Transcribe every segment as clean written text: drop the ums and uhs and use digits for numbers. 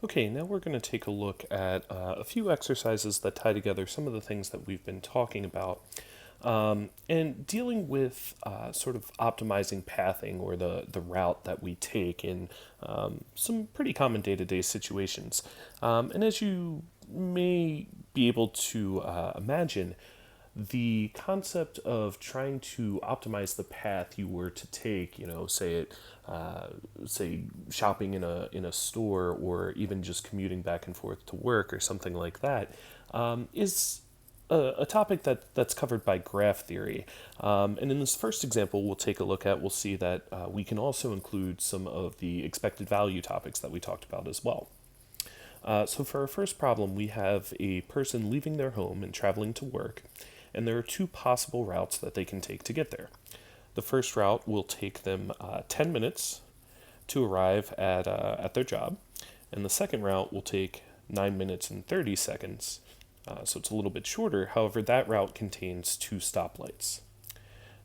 Okay, now we're going to take a look at a few exercises that tie together some of the things that we've been talking about and dealing with sort of optimizing pathing or the route that we take in some pretty common day to day situations. And as you may be able to imagine, the concept of trying to optimize the path you were to take, say shopping in a store or even just commuting back and forth to work or something like that, is a topic that's covered by graph theory. And in this first example, we'll see that we can also include some of the expected value topics that we talked about as well. So for our first problem, we have a person leaving their home and traveling to work, and there are two possible routes that they can take to get there. The first route will take them 10 minutes to arrive at their job, and the second route will take 9 minutes and 30 seconds, so it's a little bit shorter. However, that route contains two stoplights.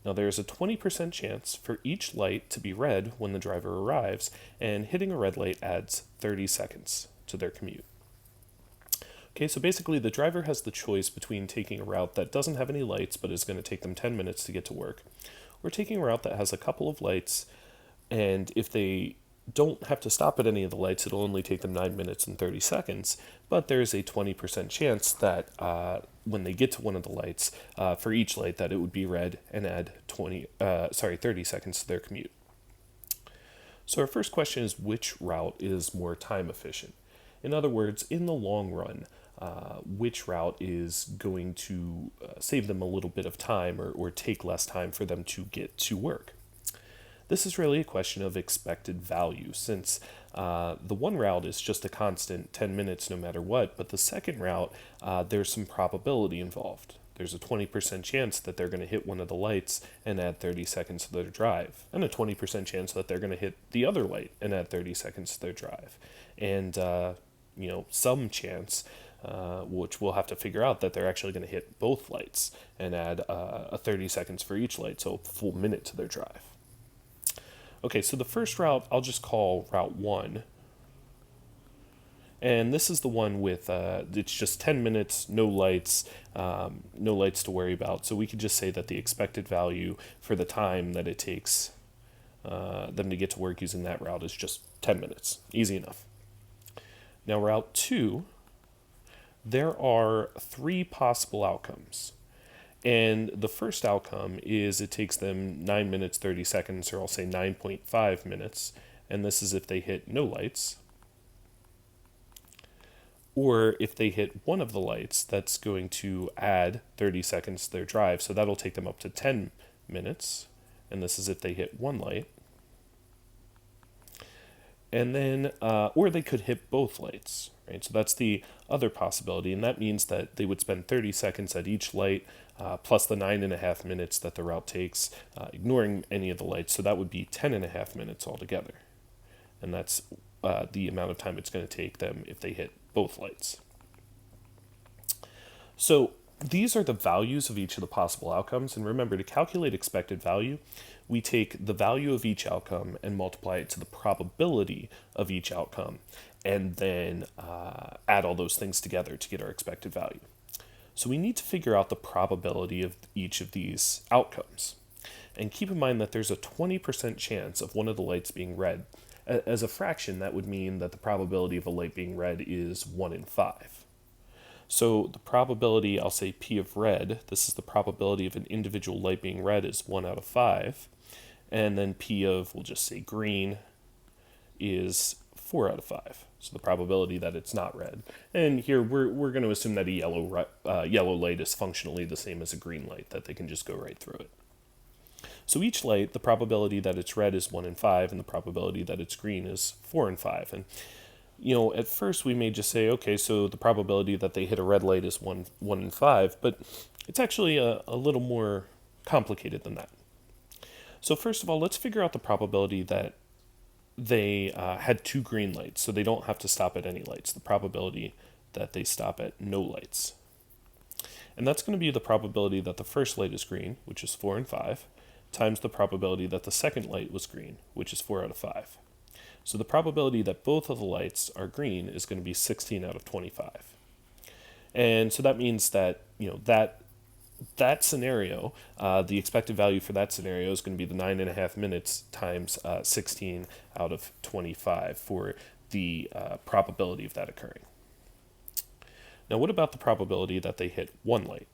Now, there is a 20% chance for each light to be red when the driver arrives, and hitting a red light adds 30 seconds to their commute. Okay, so basically the driver has the choice between taking a route that doesn't have any lights but is going to take them 10 minutes to get to work, or taking a route that has a couple of lights, and if they don't have to stop at any of the lights, it'll only take them 9 minutes and 30 seconds, but there's a 20% chance that when they get to one of the lights, for each light, that it would be red and add 30 seconds to their commute. So our first question is, which route is more time efficient? In other words, in the long run, which route is going to save them a little bit of time or take less time for them to get to work? This is really a question of expected value, since the one route is just a constant 10 minutes no matter what, but the second route, there's some probability involved. There's a 20% chance that they're going to hit one of the lights and add 30 seconds to their drive, and a 20% chance that they're going to hit the other light and add 30 seconds to their drive. And, some chance, which we'll have to figure out, that they're actually going to hit both lights and add a 30 seconds for each light, so a full minute to their drive. Okay, so the first route I'll just call Route 1. And this is the one with, it's just 10 minutes, no lights to worry about. So we could just say that the expected value for the time that it takes them to get to work using that route is just 10 minutes. Easy enough. Now, Route 2, there are three possible outcomes. And the first outcome is it takes them 9 minutes, 30 seconds, or I'll say 9.5 minutes. And this is if they hit no lights. Or if they hit one of the lights, that's going to add 30 seconds to their drive. So that'll take them up to 10 minutes. And this is if they hit one light. And then, or they could hit both lights, right? So that's the other possibility. And that means that they would spend 30 seconds at each light, plus the 9.5 minutes that the route takes, ignoring any of the lights. So that would be 10.5 minutes altogether. And that's the amount of time it's going to take them if they hit both lights. So these are the values of each of the possible outcomes. And remember, to calculate expected value, we take the value of each outcome and multiply it to the probability of each outcome, and then add all those things together to get our expected value. So we need to figure out the probability of each of these outcomes. And keep in mind that there's a 20% chance of one of the lights being red. As a fraction, that would mean that the probability of a light being red is 1 in 5. So the probability, I'll say P of red, this is the probability of an individual light being red, is 1 out of 5. And then P of, we'll just say green, is 4 out of 5. So the probability that it's not red. And here we're going to assume that a yellow light is functionally the same as a green light, that they can just go right through it. So each light, the probability that it's red is 1 in 5, and the probability that it's green is 4 in 5. And at first we may just say, okay, so the probability that they hit a red light is 1 in 5, but it's actually a little more complicated than that. So first of all, let's figure out the probability that they had two green lights, so they don't have to stop at any lights. The probability that they stop at no lights. And that's going to be the probability that the first light is green, which is 4 in 5, times the probability that the second light was green, which is 4 out of 5. So the probability that both of the lights are green is going to be 16 out of 25. And so that means that, that scenario, the expected value for that scenario is going to be the 9.5 minutes times 16 out of 25 for the probability of that occurring. Now, what about the probability that they hit one light?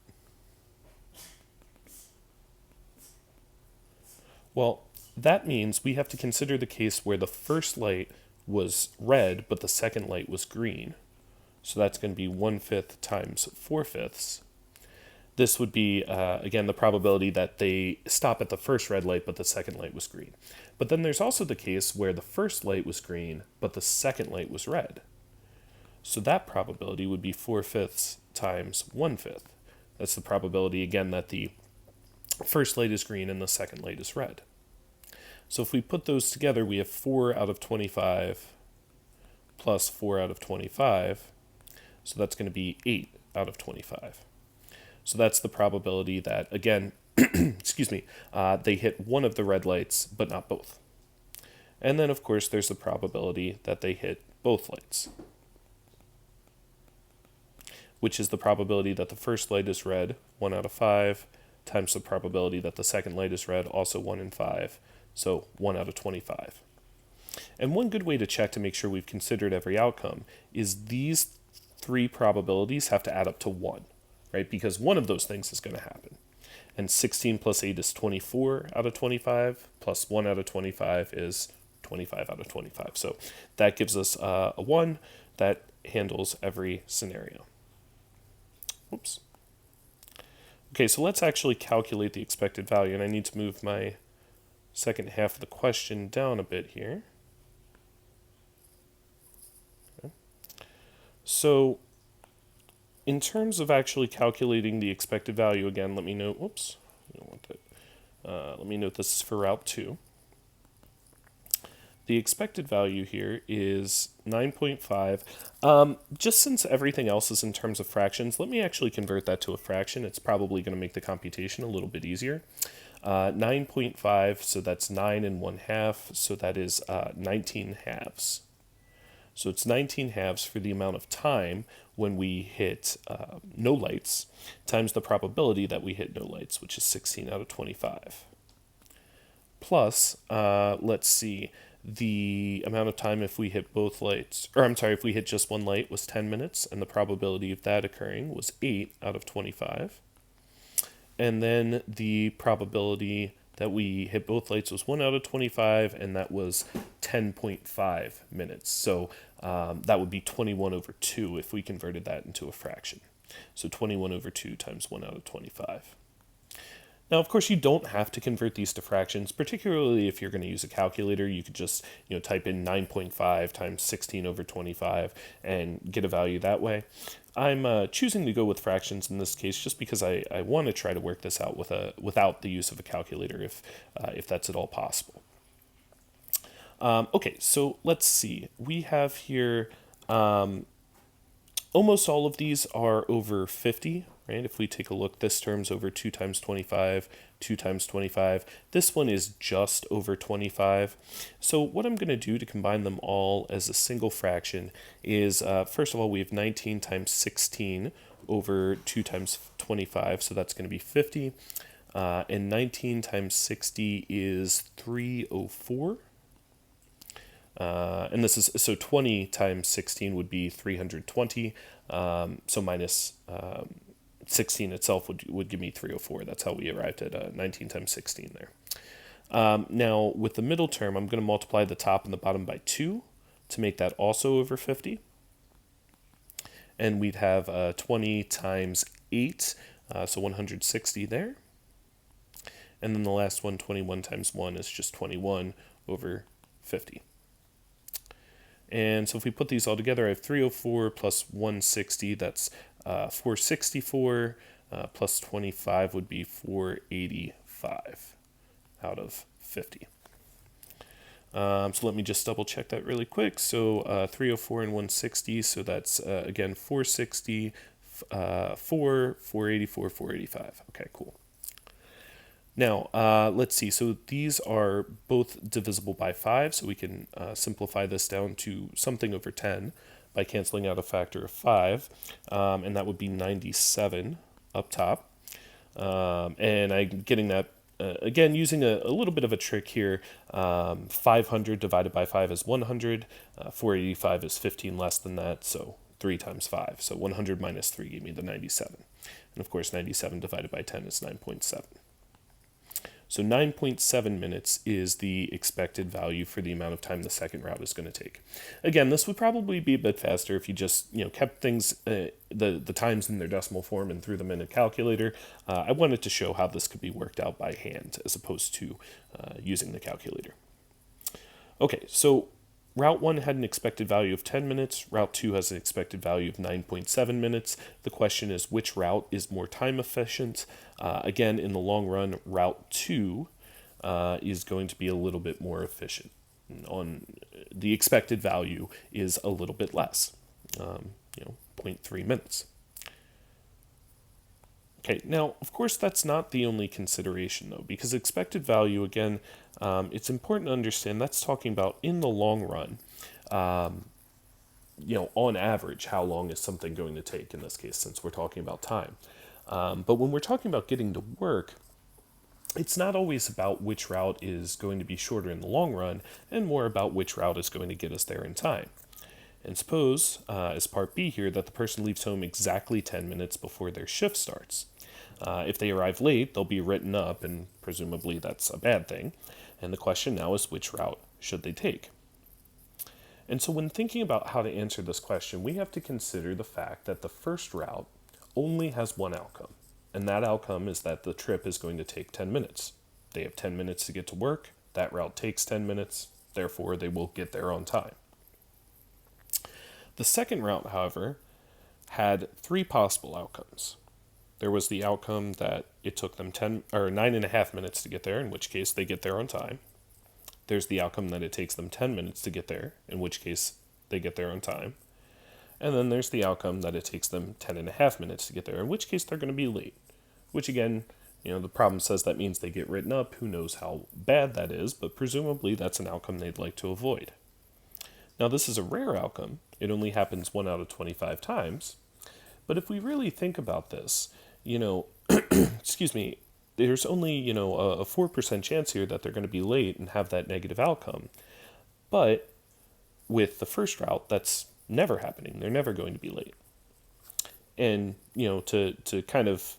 Well, that means we have to consider the case where the first light was red, but the second light was green. So that's going to be 1/5 times 4/5. This would be, again, the probability that they stop at the first red light, but the second light was green. But then there's also the case where the first light was green, but the second light was red. So that probability would be 4/5 times 1/5. That's the probability, again, that the first light is green and the second light is red. So if we put those together, we have 4 out of 25 plus 4 out of 25. So that's going to be 8 out of 25. So that's the probability that, again, they hit one of the red lights, but not both. And then, of course, there's the probability that they hit both lights, which is the probability that the first light is red, 1 out of 5, times the probability that the second light is red, also 1 in 5, so 1 out of 25. And one good way to check to make sure we've considered every outcome is these three probabilities have to add up to 1, right? Because one of those things is going to happen. And 16 plus 8 is 24 out of 25, plus 1 out of 25 is 25 out of 25. So that gives us a 1 that handles every scenario. Oops. Okay, so let's actually calculate the expected value, and I need to move my second half of the question down a bit here. Okay. So in terms of actually calculating the expected value, again, let me note, let me note this is for Route 2. The expected value here is 9.5. Just since everything else is in terms of fractions, let me actually convert that to a fraction. It's probably going to make the computation a little bit easier. 9.5, so that's 9 and 1/2, so that is 19 halves. So it's 19 halves for the amount of time when we hit no lights times the probability that we hit no lights, which is 16 out of 25. Plus, let's see, the amount of time if we hit both lights, if we hit just one light was 10 minutes, and the probability of that occurring was 8 out of 25. And then the probability that we hit both lights was 1 out of 25, and that was 10.5 minutes. So that would be 21 over 2 if we converted that into a fraction. So 21 over 2 times 1 out of 25. Now, of course, you don't have to convert these to fractions, particularly if you're going to use a calculator. You could just type in 9.5 times 16 over 25 and get a value that way. I'm choosing to go with fractions in this case just because I want to try to work this out without the use of a calculator if that's at all possible. Okay, so let's see. We have here almost all of these are over 50, right? If we take a look, this term's over 2 times 25, 2 times 25. This one is just over 25. So what I'm going to do to combine them all as a single fraction is, first of all, we have 19 times 16 over 2 times 25, so that's going to be 50. And 19 times 60 is 304. And this is, so 20 times 16 would be 320, so minus 16 itself would give me 304. That's how we arrived at 19 times 16 there. Now, with the middle term, I'm going to multiply the top and the bottom by 2 to make that also over 50. And we'd have 20 times 8, so 160 there. And then the last one, 21 times 1, is just 21 over 50. And so if we put these all together, I have 304 plus 160, that's 464, plus 25 would be 485 out of 50. So let me just double check that really quick. So 304 and 160, so that's, again, 460, 484, 485. Okay, cool. Now, let's see. So these are both divisible by 5, so we can simplify this down to something over 10 by canceling out a factor of 5, and that would be 97 up top. And I'm getting that, again, using a little bit of a trick here. 500 divided by 5 is 100, 485 is 15 less than that, so 3 times 5. So 100 minus 3 gave me the 97. And of course, 97 divided by 10 is 9.7. So 9.7 minutes is the expected value for the amount of time the second route is going to take. Again, this would probably be a bit faster if you just kept things the times in their decimal form and threw them in a calculator. I wanted to show how this could be worked out by hand as opposed to using the calculator. Okay, so Route 1 had an expected value of 10 minutes. Route 2 has an expected value of 9.7 minutes. The question is, which route is more time efficient? Again, in the long run, Route 2 is going to be a little bit more efficient. On the expected value is a little bit less, 0.3 minutes. Okay, now, of course, that's not the only consideration, though, because expected value, again, it's important to understand that's talking about in the long run, on average, how long is something going to take in this case, since we're talking about time. But when we're talking about getting to work, it's not always about which route is going to be shorter in the long run, and more about which route is going to get us there in time. And suppose, as part B here, that the person leaves home exactly 10 minutes before their shift starts. If they arrive late, they'll be written up, and presumably that's a bad thing. And the question now is, which route should they take? And so when thinking about how to answer this question, we have to consider the fact that the first route only has one outcome. And that outcome is that the trip is going to take 10 minutes. They have 10 minutes to get to work. That route takes 10 minutes. Therefore, they will get there on time. The second route, however, had 3 possible outcomes. There was the outcome that it took them 9.5 minutes to get there, in which case they get there on time. There's the outcome that it takes them 10 minutes to get there, in which case they get there on time. And then there's the outcome that it takes them 10.5 minutes to get there, in which case they're going to be late. Which again, the problem says that means they get written up. Who knows how bad that is, but presumably that's an outcome they'd like to avoid. Now, this is a rare outcome. It only happens 1 out of 25 times. But if we really think about this, excuse me, there's only, a 4% chance here that they're going to be late and have that negative outcome. But with the first route, that's never happening. They're never going to be late. And, to kind of,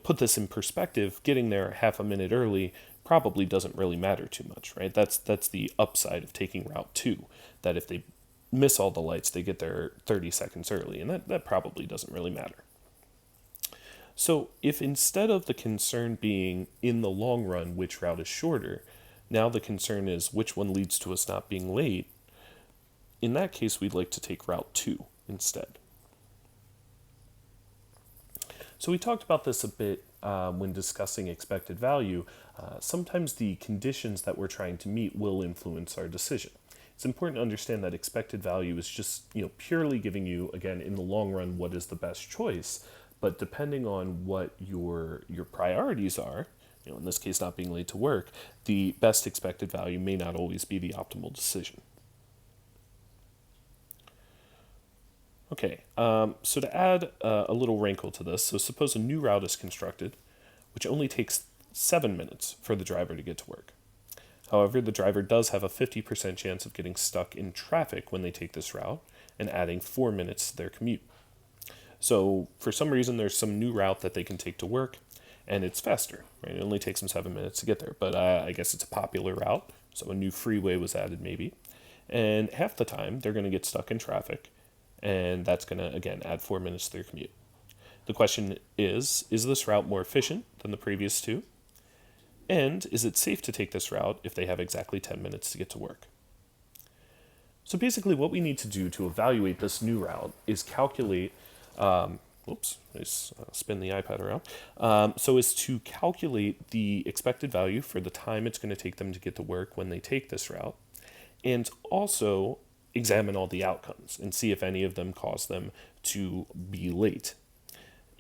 put this in perspective, getting there half a minute early probably doesn't really matter too much, right? That's the upside of taking Route 2, that if they miss all the lights, they get there 30 seconds early, and that probably doesn't really matter. So if instead of the concern being, in the long run, which route is shorter, now the concern is which one leads to us not being late, in that case, we'd like to take Route 2 instead. So we talked about this a bit when discussing expected value. Sometimes the conditions that we're trying to meet will influence our decision. It's important to understand that expected value is just purely giving you, again, in the long run, what is the best choice. But depending on what your priorities are, in this case not being late to work, the best expected value may not always be the optimal decision. Okay, so to add a little wrinkle to this, so suppose a new route is constructed, which only takes 7 minutes for the driver to get to work. However, the driver does have a 50% chance of getting stuck in traffic when they take this route and adding 4 minutes to their commute. So for some reason, there's some new route that they can take to work, and it's faster, right? It only takes them 7 minutes to get there, but I guess it's a popular route, so a new freeway was added maybe. And half the time, they're going to get stuck in traffic, and that's going to, again, add 4 minutes to their commute. The question is this route more efficient than the previous two? And is it safe to take this route if they have exactly 10 minutes to get to work? So basically what we need to do to evaluate this new route is calculate, spin the iPad around, so is to calculate the expected value for the time it's going to take them to get to work when they take this route, and also examine all the outcomes and see if any of them cause them to be late.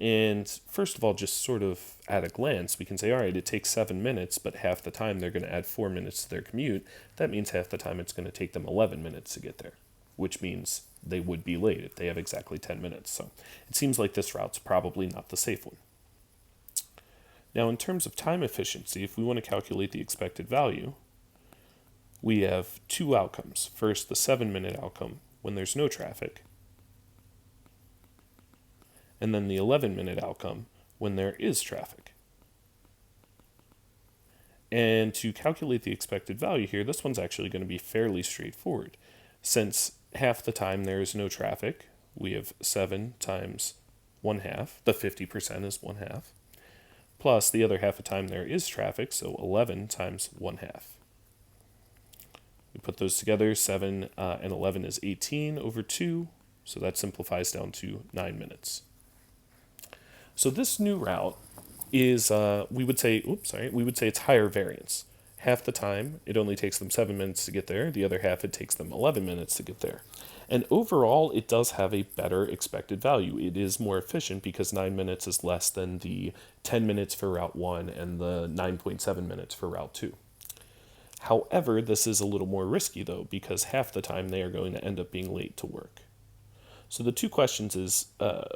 And first of all, just sort of at a glance, we can say, all right, it takes 7 minutes, but half the time they're going to add 4 minutes to their commute. That means half the time it's going to take them 11 minutes to get there, which means they would be late if they have exactly 10 minutes. So it seems like this route's probably not the safe one. Now, in terms of time efficiency, if we want to calculate the expected value, we have two outcomes. First, the 7-minute outcome when there's no traffic, and then the 11-minute outcome when there is traffic. And to calculate the expected value here, this one's actually going to be fairly straightforward. Since half the time there is no traffic, we have 7 times 1/2. The 50% is 1/2. Plus the other half of time there is traffic, so 11 times 1/2. We put those together, 7 and 11 is 18 over 2, so that simplifies down to 9 minutes. So this new route is, we would say it's higher variance. Half the time, it only takes them 7 minutes to get there. The other half, it takes them 11 minutes to get there. And overall, it does have a better expected value. It is more efficient because 9 minutes is less than the 10 minutes for Route 1 and the 9.7 minutes for Route 2. However, this is a little more risky, though, because half the time they are going to end up being late to work. So the two questions are,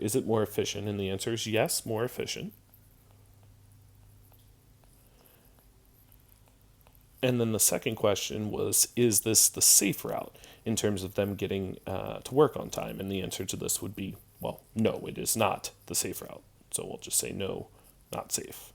is it more efficient? And the answer is yes, more efficient. And then the second question was, is this the safe route in terms of them getting to work on time? And the answer to this would be, well, no, it is not the safe route. So we'll just say no, not safe.